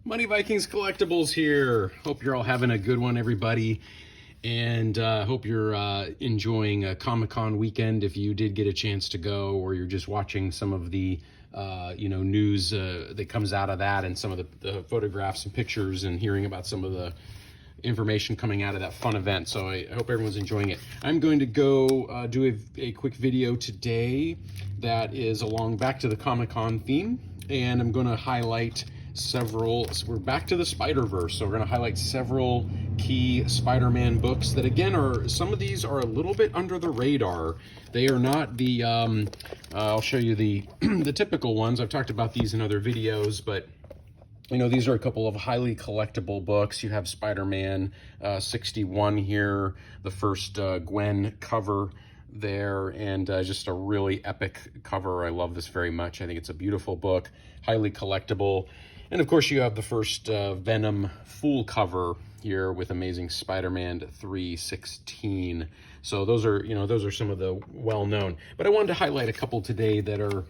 Money Vikings Collectibles here. Hope you're all having a good one, everybody. And hope you're enjoying a Comic-Con weekend if you did get a chance to go, or you're just watching some of the news that comes out of that, and some of the photographs and pictures, and hearing about some of the information coming out of that fun event. So I hope everyone's enjoying it. I'm going to go do a quick video today that is along back to the Comic-Con theme, and I'm going to highlight several. So we're back to the Spider-Verse, so we're going to highlight several key Spider-Man books that, again, are some of these are a little bit under the radar. They are not the I'll show you the the typical ones. I've talked about these in other videos, but you know, these are a couple of highly collectible books. You have Spider-Man 61 here, the first Gwen cover there, and just a really epic cover. I love this very much. I think it's a beautiful book, highly collectible. And of course, you have the first Venom full cover here with Amazing Spider-Man 316. So those are some of the well-known. But I wanted to highlight a couple today that are,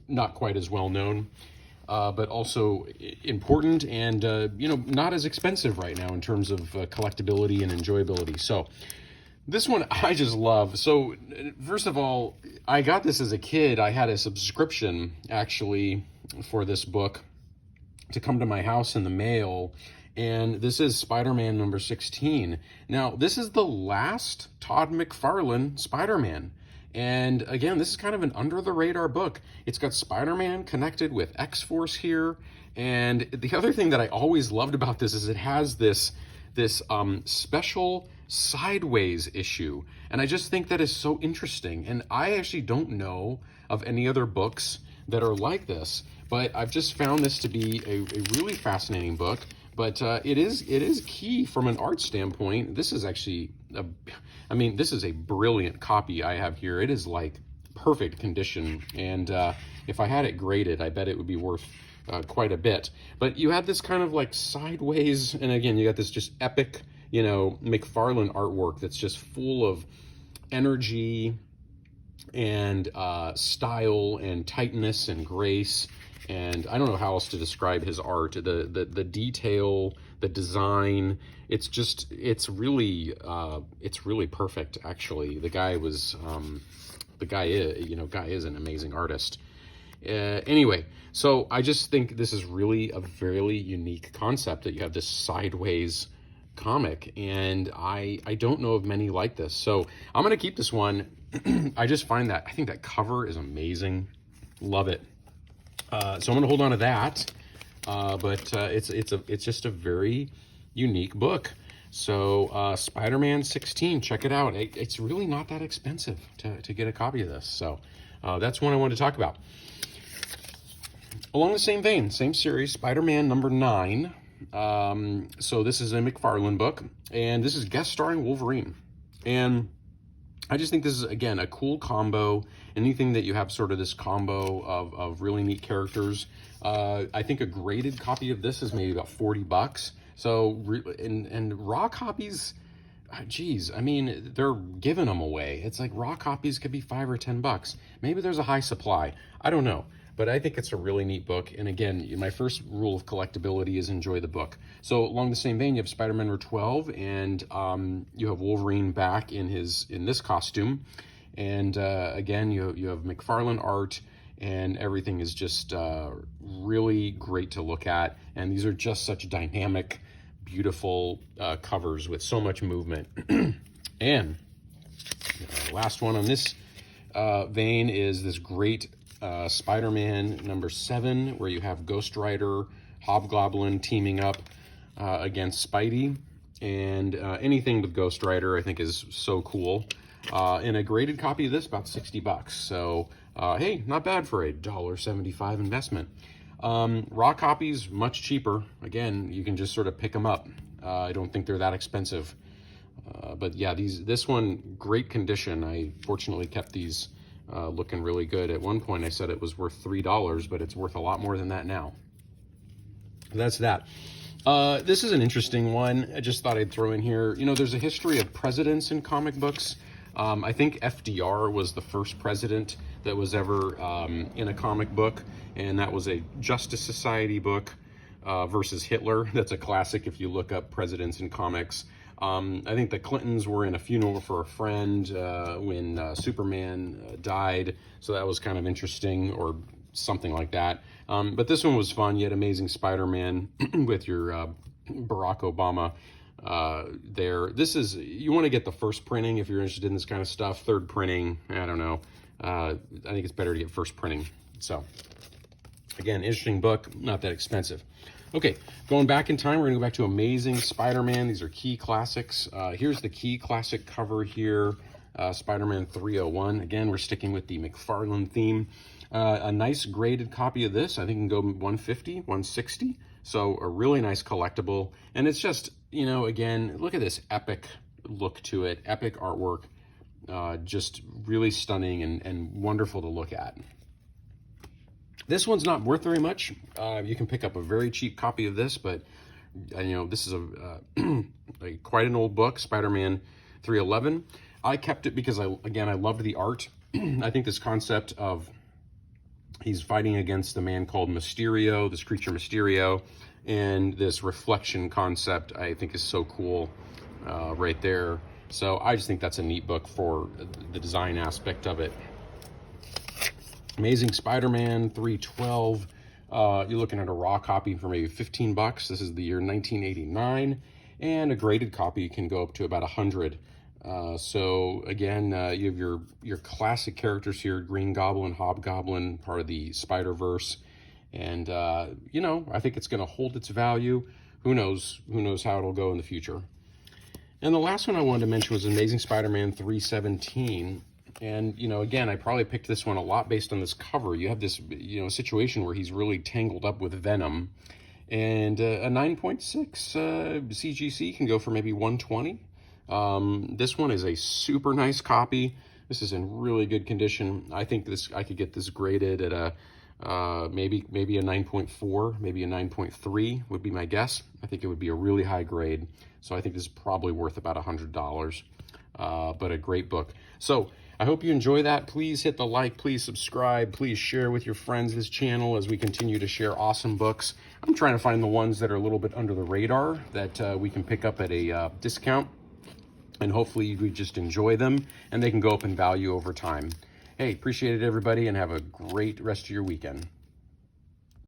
not quite as well-known. But also important and, not as expensive right now in terms of collectability and enjoyability. So this one I just love. So first of all, I got this as a kid. I had a subscription actually for this book to come to my house in the mail. And this is Spider-Man number 16. Now, this is the last Todd McFarlane Spider-Man. And again, this is kind of an under-the-radar book. It's got Spider-Man connected with X-Force here. And the other thing that I always loved about this is it has this special sideways issue. And I just think that is so interesting. And I actually don't know of any other books that are like this. But I've just found this to be a really fascinating book. But it is key from an art standpoint. This is actually this is a brilliant copy I have here. It is like perfect condition, and if I had it graded, I bet it would be worth quite a bit. But you have this kind of like sideways, and again, you got this just epic, McFarlane artwork that's just full of energy and style and tightness and grace. And I don't know how else to describe his art. The detail, the design, it's really perfect. Actually, the guy is an amazing artist. Anyway, so I just think this is really a very unique concept, that you have this sideways comic, and I don't know of many like this. So I'm gonna keep this one. I think that cover is amazing. Love it. So I'm going to hold on to that, but it's just a very unique book. So Spider-Man 16, check it out. It's really not that expensive to get a copy of this. So that's one I wanted to talk about. Along the same vein, same series, Spider-Man number 9. So this is a McFarlane book, and this is guest starring Wolverine. And I just think this is, again, a cool combo. Anything that you have sort of this combo of really neat characters. I think a graded copy of this is maybe about $40. So, and raw copies, geez, I mean, they're giving them away. It's like raw copies could be $5 or $10. Maybe there's a high supply. I don't know. But I think it's a really neat book. And again, my first rule of collectability is enjoy the book. So along the same vein, you have Spider-Man number 12, and you have Wolverine back in this costume. And again, you have McFarlane art, and everything is just really great to look at. And these are just such dynamic, beautiful covers with so much movement. And last one on this vein is this great Spider-Man number 7, where you have Ghost Rider, Hobgoblin teaming up against Spidey. And anything with Ghost Rider I think is so cool. And a graded copy of this, about $60. So hey, not bad for a $1.75 investment. Raw copies, much cheaper. Again, you can just sort of pick them up. I don't think they're that expensive. But yeah, this one, great condition. I fortunately kept these looking really good. At one point I said it was worth $3, but it's worth a lot more than that now. That's that. This is an interesting one. I just thought I'd throw in here. There's a history of presidents in comic books. I think FDR was the first president that was ever in a comic book, and that was a Justice Society book. versus Hitler. That's a classic if you look up presidents in comics. I think the Clintons were in a funeral for a friend when Superman died, so that was kind of interesting, or something like that. But this one was fun. You had Amazing Spider-Man with your Barack Obama there. This is, you want to get the first printing if you're interested in this kind of stuff. Third printing, I don't know. I think it's better to get first printing. So, again, interesting book, not that expensive. Okay, going back in time, we're going to go back to Amazing Spider-Man. These are Key Classics. Here's the Key Classic cover here, Spider-Man 301. Again, we're sticking with the McFarlane theme. A nice graded copy of this, I think can go 150, 160. So a really nice collectible. And it's just, you know, again, look at this epic look to it, epic artwork. Just really stunning and wonderful to look at. This one's not worth very much. You can pick up a very cheap copy of this, but you know, this is quite an old book, Spider-Man 311. I kept it because I loved the art. I think this concept of he's fighting against a man called Mysterio, this creature Mysterio, and this reflection concept I think is so cool right there. So I just think that's a neat book for the design aspect of it. Amazing Spider-Man 312. You're looking at a raw copy for maybe 15 bucks. This is the year 1989, and a graded copy can go up to about 100. So again, you have your classic characters here: Green Goblin, Hobgoblin, part of the Spider-Verse, and you know, I think it's going to hold its value. Who knows? Who knows how it'll go in the future? And the last one I wanted to mention was Amazing Spider-Man 317. And, you know, again, I probably picked this one a lot based on this cover. You have this, you know, situation where he's really tangled up with Venom. And a 9.6 CGC can go for maybe 120. This one is a super nice copy. This is in really good condition. I think I could get this graded at a maybe a 9.4, maybe a 9.3 would be my guess. I think it would be a really high grade. So I think this is probably worth about $100. But a great book. So I hope you enjoy that. Please hit the like, please subscribe, please share with your friends this channel as we continue to share awesome books. I'm trying to find the ones that are a little bit under the radar that we can pick up at a discount, and hopefully you just enjoy them and they can go up in value over time. Hey, appreciate it everybody, and have a great rest of your weekend.